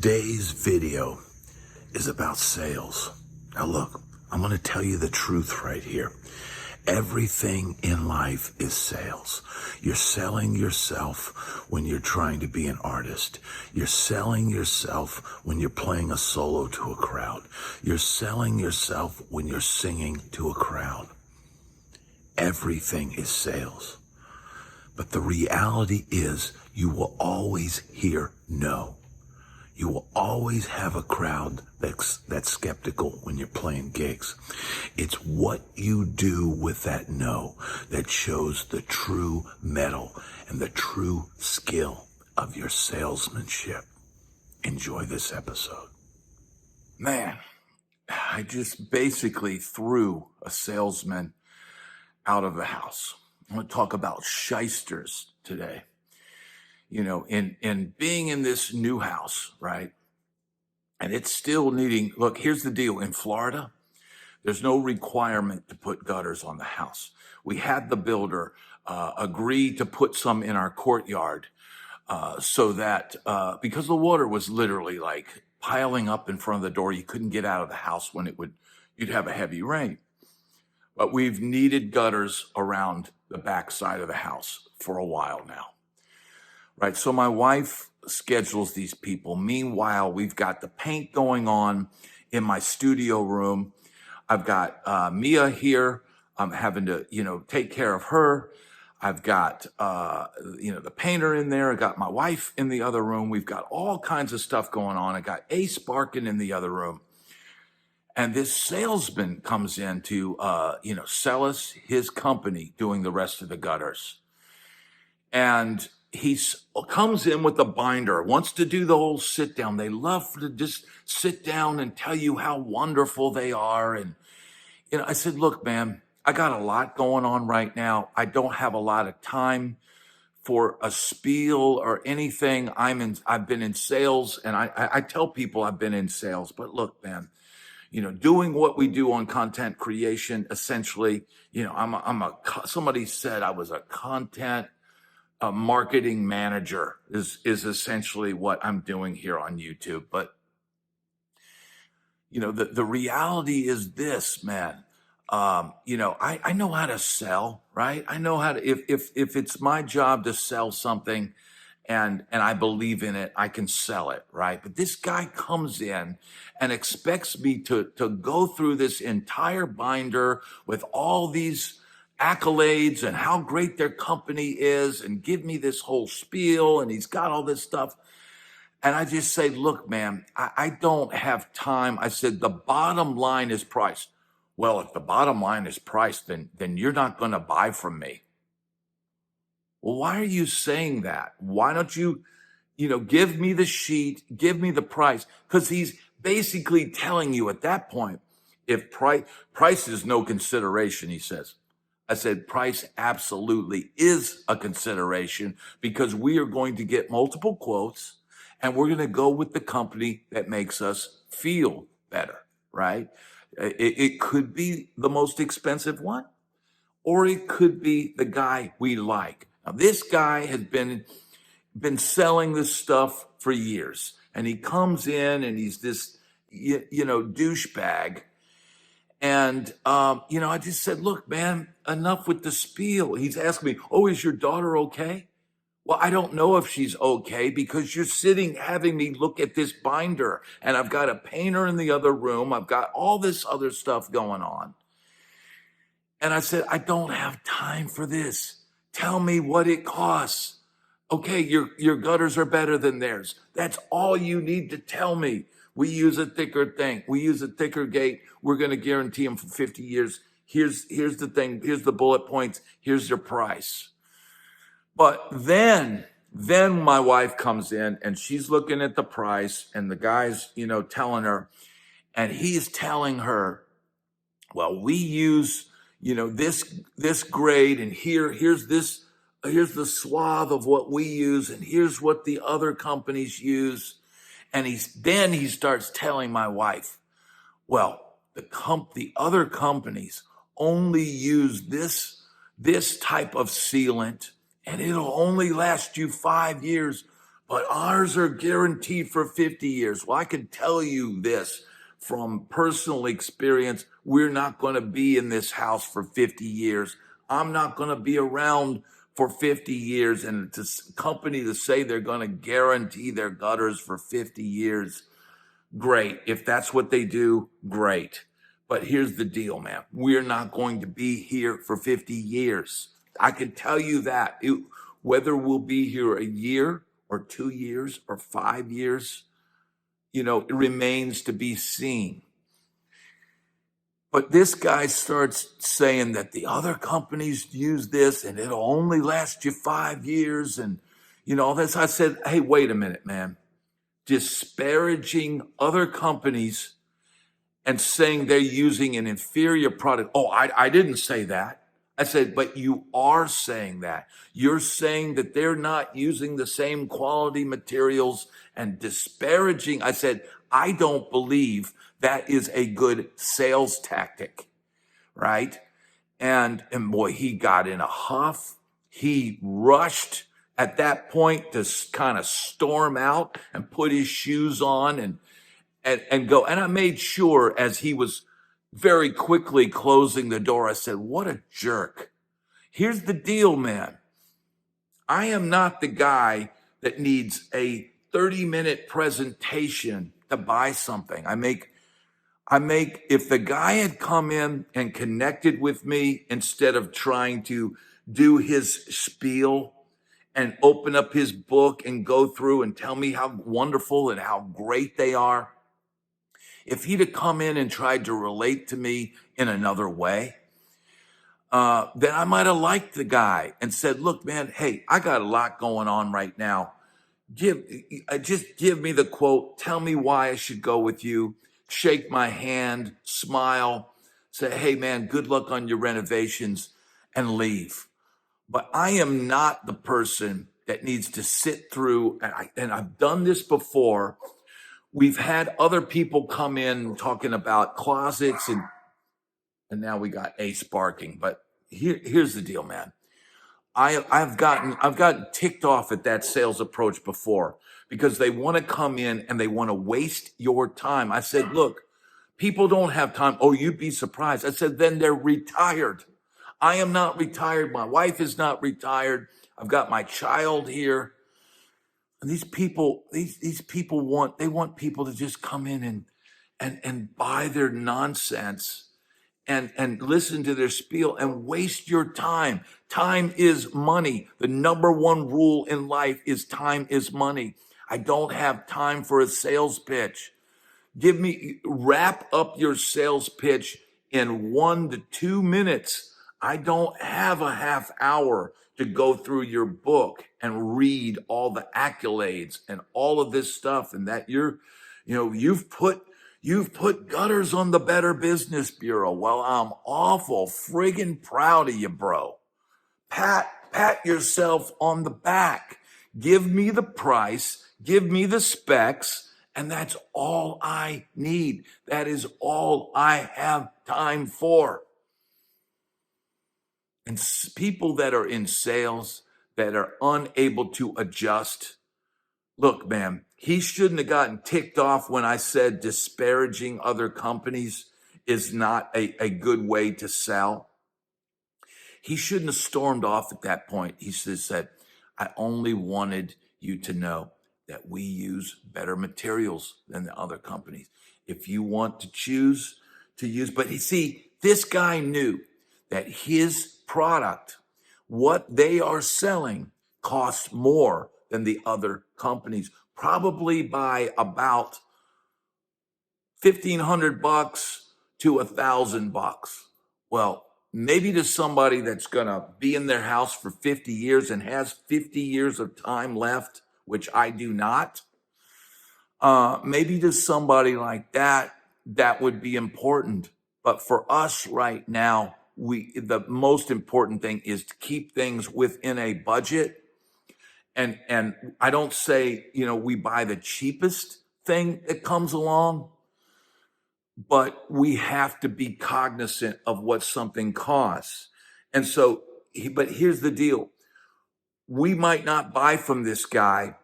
Today's video is about sales. Now look, I'm going to tell you the truth right here. Everything in life is sales. You're selling yourself when you're trying to be an artist. You're selling yourself when you're playing a solo to a crowd. You're selling yourself when you're singing to a crowd. Everything is sales. But the reality is you will always hear no. You will always have a crowd that's skeptical when you're playing gigs. It's what you do with that no that shows the true mettle and the true skill of your salesmanship. Enjoy this episode. Man, I just basically threw a salesman out of the house. I'm going to talk about shysters today. You know, in being in this new house, right? And it's still needing, look, here's the deal. In Florida, there's no requirement to put gutters on the house. We had the builder agree to put some in our courtyard so that, because the water was literally like piling up in front of the door, you couldn't get out of the house when you'd have a heavy rain. But we've needed gutters around the back side of the house for a while now. Right, so my wife schedules these people. Meanwhile, we've got the paint going on in my studio room. I've got Mia here. I'm having to, take care of her. I've got, the painter in there. I got my wife in the other room. We've got all kinds of stuff going on. I got Ace barking in the other room. And this salesman comes in to, sell us his company doing the rest of the gutters. And he comes in with a binder, wants to do the whole sit down. They love to just sit down and tell you how wonderful they are. And, I said, look, man, I got a lot going on right now. I don't have a lot of time for a spiel or anything. I've been in sales, and I tell people I've been in sales, but look, man, doing what we do on content creation, essentially, somebody said I was a marketing manager is essentially what I'm doing here on YouTube. But, the reality is this, man. I know how to sell, right? I know how to, if it's my job to sell something and I believe in it, I can sell it, right? But this guy comes in and expects me to go through this entire binder with all these accolades and how great their company is and give me this whole spiel, and he's got all this stuff. And I just say, look, man, I don't have time. I said, the bottom line is price. Well, if the bottom line is price, then you're not going to buy from me. Well, why are you saying that? Why don't you, give me the sheet, give me the price? Because he's basically telling you at that point, if price is no consideration, he says. I said, price absolutely is a consideration because we are going to get multiple quotes and we're going to go with the company that makes us feel better, right? It could be the most expensive one, or it could be the guy we like. Now, this guy has been selling this stuff for years, and he comes in and he's this, douchebag. And, I just said, look, man, enough with the spiel. He's asking me, oh, is your daughter okay? Well, I don't know if she's okay because you're sitting having me look at this binder and I've got a painter in the other room. I've got all this other stuff going on. And I said, I don't have time for this. Tell me what it costs. Okay, your gutters are better than theirs. That's all you need to tell me. We use a thicker thing. We use a thicker gate. We're going to guarantee them for 50 years. Here's the thing. Here's the bullet points. Here's your price. But then my wife comes in and she's looking at the price and the guy's, telling her, and he's telling her, well, we use, this grade, and here's the swath of what we use, and here's what the other companies use. And he starts telling my wife, well, the other companies only use this type of sealant, and it'll only last you 5 years. but ours are guaranteed for 50 years. Well, I can tell you this from personal experience. We're not going to be in this house for 50 years. I'm not going to be around for 50 years. And it's a company to say they're going to guarantee their gutters for 50 years. Great. If that's what they do, great. But here's the deal, man. We're not going to be here for 50 years. I can tell you that. Whether we'll be here a year or 2 years or 5 years, it remains to be seen. But this guy starts saying that the other companies use this and it'll only last you 5 years. And, all this. I said, hey, wait a minute, man. Disparaging other companies and saying they're using an inferior product. Oh, I didn't say that. I said, but you are saying that. You're saying that they're not using the same quality materials and disparaging. I said, I don't believe that is a good sales tactic, right? And boy, he got in a huff. He rushed at that point to kind of storm out and put his shoes on and go. And I made sure as he was very quickly closing the door, I said, what a jerk. Here's the deal, man. I am not the guy that needs a 30-minute presentation to buy something. If the guy had come in and connected with me instead of trying to do his spiel and open up his book and go through and tell me how wonderful and how great they are, if he'd have come in and tried to relate to me in another way, then I might have liked the guy and said, look, man, hey, I got a lot going on right now. Just give me the quote. Tell me why I should go with you. Shake my hand, smile, say, hey, man, good luck on your renovations, and leave. But I am not the person that needs to sit through, and I've done this before. We've had other people come in talking about closets, and now we got Ace barking. But here's the deal, man. I've gotten ticked off at that sales approach before because they want to come in and they want to waste your time. I said, look, people don't have time. Oh, you'd be surprised. I said, then they're retired. I am not retired. My wife is not retired. I've got my child here. And these people want people to just come in and buy their nonsense and listen to their spiel and waste your time. Time is money. The number one rule in life is time is money. I don't have time for a sales pitch. Wrap up your sales pitch in 1 to 2 minutes. I don't have a half hour to go through your book and read all the accolades and all of this stuff, and that you've put gutters on the Better Business Bureau. Well, I'm awful friggin' proud of you, bro. Pat yourself on the back. Give me the price, give me the specs, and that's all I need. That is all I have time for. And people that are in sales that are unable to adjust, look, man, he shouldn't have gotten ticked off when I said disparaging other companies is not a good way to sell. He shouldn't have stormed off at that point. He should have said, I only wanted you to know that we use better materials than the other companies. If you want to choose to use, but this guy knew that his product, what they are selling, costs more than the other companies, probably by about $1,500 to $1,000. Well, maybe to somebody that's going to be in their house for 50 years and has 50 years of time left, which I do not, maybe to somebody like that, that would be important. But for us right now, the most important thing is to keep things within a budget. And I don't say, we buy the cheapest thing that comes along, but we have to be cognizant of what something costs. And so, but here's the deal. We might not buy from this guy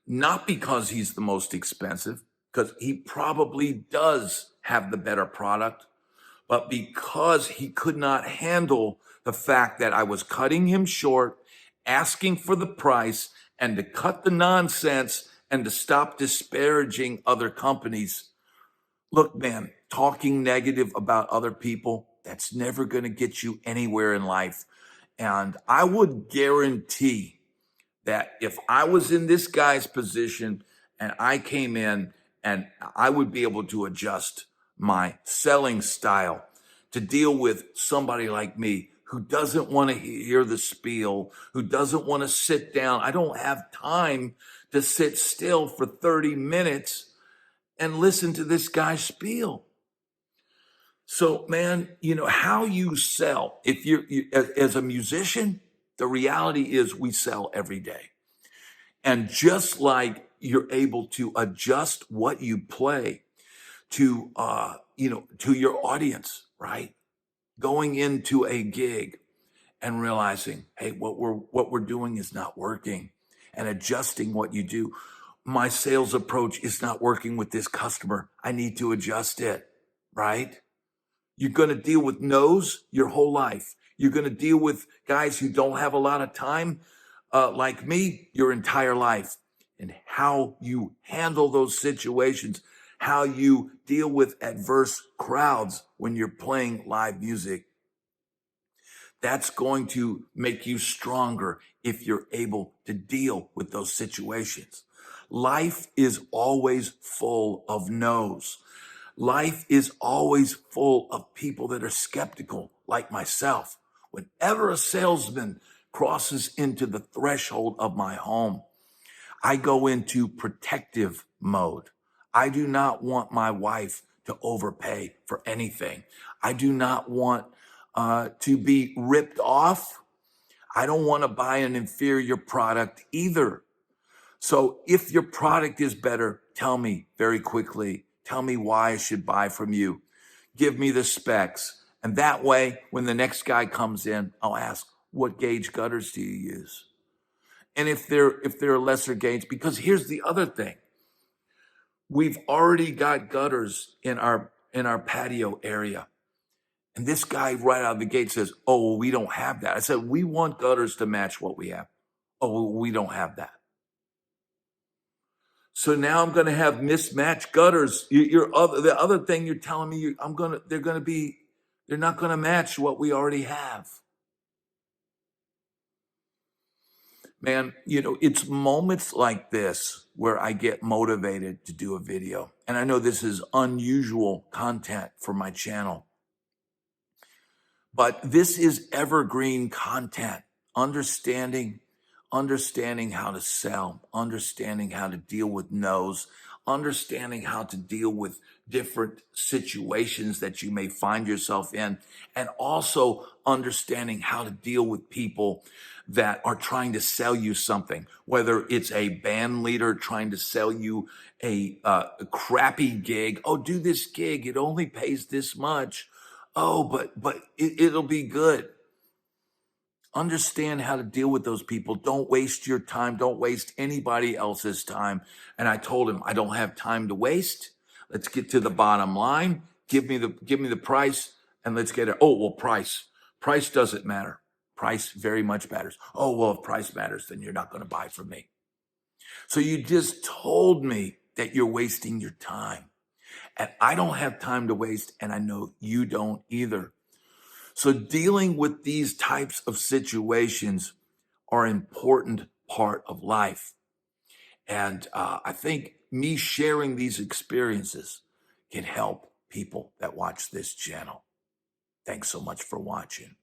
not because he's the most expensive, because he probably does have the better product, but because he could not handle the fact that I was cutting him short, asking for the price, and to cut the nonsense and to stop disparaging other companies. Look, man, talking negative about other people, that's never going to get you anywhere in life. And I would guarantee that if I was in this guy's position and I came in, and I would be able to adjust my selling style to deal with somebody like me who doesn't want to hear the spiel, who doesn't want to sit down. I don't have time to sit still for 30 minutes and listen to this guy's spiel. So, man, how you sell. If as a musician, the reality is we sell every day. And just like you're able to adjust what you play to your audience, right? Going into a gig and realizing, hey, what we're doing is not working, and adjusting what you do. My sales approach is not working with this customer. I need to adjust it, right? You're going to deal with no's your whole life. You're going to deal with guys who don't have a lot of time, like me, your entire life. And how you handle those situations, how you deal with adverse crowds when you're playing live music, that's going to make you stronger if you're able to deal with those situations. Life is always full of no's. Life is always full of people that are skeptical, like myself. Whenever a salesman crosses into the threshold of my home, I go into protective mode. I do not want my wife to overpay for anything. I do not want to be ripped off. I don't want to buy an inferior product either. So if your product is better, tell me very quickly. Tell me why I should buy from you. Give me the specs. And that way, when the next guy comes in, I'll ask, what gauge gutters do you use? And if there are lesser gauge, because here's the other thing. We've already got gutters in our patio area. And this guy right out of the gate says, oh, well, we don't have that. I said, we want gutters to match what we have. Oh, well, we don't have that. So now I'm going to have mismatched gutters. The other thing you're telling me, they're not going to match what we already have. Man, it's moments like this where I get motivated to do a video. And I know this is unusual content for my channel, but this is evergreen content. Understanding how to sell, understanding how to deal with no's, understanding how to deal with different situations that you may find yourself in, and also understanding how to deal with people that are trying to sell you something, whether it's a band leader trying to sell you a crappy gig. Oh, do this gig. It only pays this much. Oh, but it'll be good. Understand how to deal with those people. Don't waste your time. Don't waste anybody else's time. And I told him, I don't have time to waste. Let's get to the bottom line. Give me the price, and let's get it. Oh, well, price doesn't matter. Price very much matters. Oh, well, if price matters, then you're not going to buy from me. So you just told me that you're wasting your time. And I don't have time to waste, and I know you don't either. So dealing with these types of situations are an important part of life. And I think me sharing these experiences can help people that watch this channel. Thanks so much for watching.